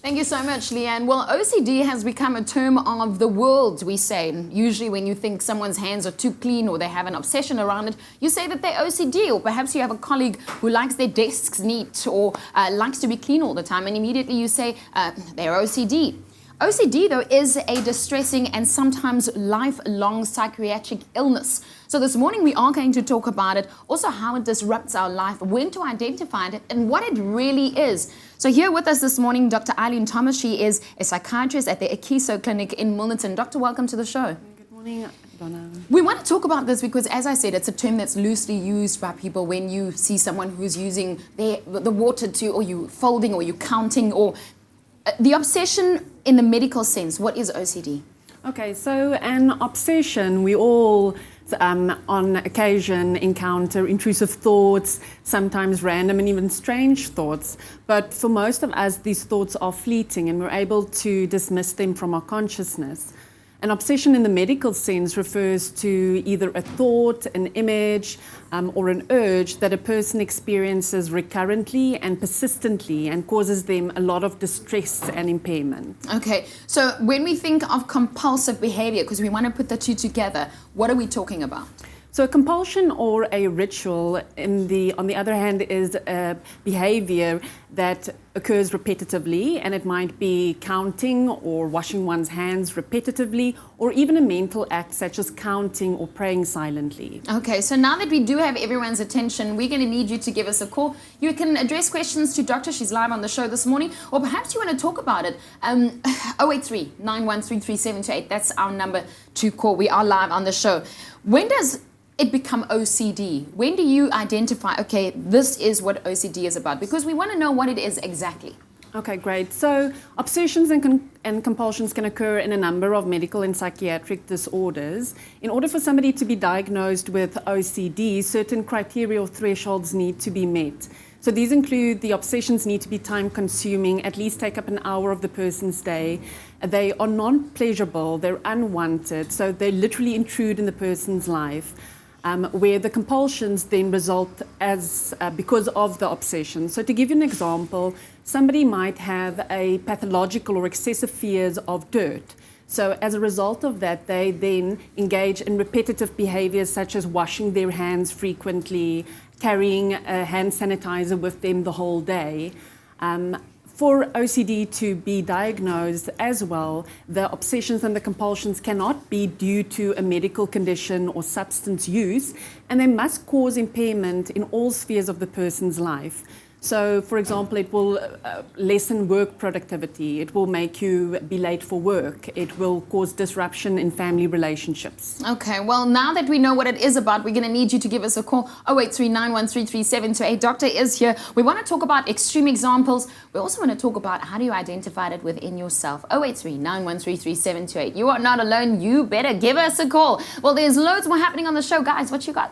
Thank you so much, Leanne. Well, OCD has become a term of the world, we say. Usually when you think someone's hands are too clean or they have an obsession around it, you say that they're OCD, or perhaps you have a colleague who likes their desks neat or likes to be clean all the time, and immediately you say they're OCD. OCD, though, is a distressing and sometimes lifelong psychiatric illness. So this morning we are going to talk about it, also how it disrupts our life, when to identify it, and what it really is. So here with us this morning, Dr. Eileen Thomas. She is a psychiatrist at the Expresso clinic in Milnerton. Doctor, welcome to the show. Good morning, Donna. We want to talk about this because, as I said, it's a term that's loosely used by people when you see someone who's using the water to, or you folding, or you counting, or the obsession in the medical sense. What is OCD? Okay, so an obsession, we all on occasion encounter intrusive thoughts, sometimes random and even strange thoughts. But for most of us, these thoughts are fleeting and we're able to dismiss them from our consciousness. An obsession in the medical sense refers to either a thought, an image, or an urge that a person experiences recurrently and persistently and causes them a lot of distress and impairment. Okay, so when we think of compulsive behavior, because we want to put the two together, what are we talking about? So a compulsion or a ritual, on the other hand, is a behavior that occurs repetitively, and it might be counting or washing one's hands repetitively, or even a mental act such as counting or praying silently. Okay, so now that we do have everyone's attention, we're going to need you to give us a call. You can address questions to Doctor. She's live on the show this morning, or perhaps you want to talk about it. 083 9133728. That's our number to call. We are live on the show. When does it become OCD? When do you identify, okay, this is what OCD is about? Because we want to know what it is exactly. Okay, great. So obsessions and compulsions can occur in a number of medical and psychiatric disorders. In order for somebody to be diagnosed with OCD, certain criteria or thresholds need to be met. So these include the obsessions need to be time-consuming, at least take up an hour of the person's day. They are non-pleasurable, they're unwanted, so they literally intrude in the person's life. Where the compulsions then result because of the obsession. So to give you an example, somebody might have a pathological or excessive fears of dirt. So as a result of that, they then engage in repetitive behaviors such as washing their hands frequently, carrying a hand sanitizer with them the whole day. For OCD to be diagnosed as well, the obsessions and the compulsions cannot be due to a medical condition or substance use, and they must cause impairment in all spheres of the person's life. So, for example, it will lessen work productivity, it will make you be late for work, it will cause disruption in family relationships. Okay, well, now that we know what it is about, we're going to need you to give us a call. 083 9133728. Doctor is here. We want to talk about extreme examples. We also want to talk about how do you identify it within yourself. 083 9133728. You are not alone. You better give us a call. Well, there's loads more happening on the show. Guys, what you got?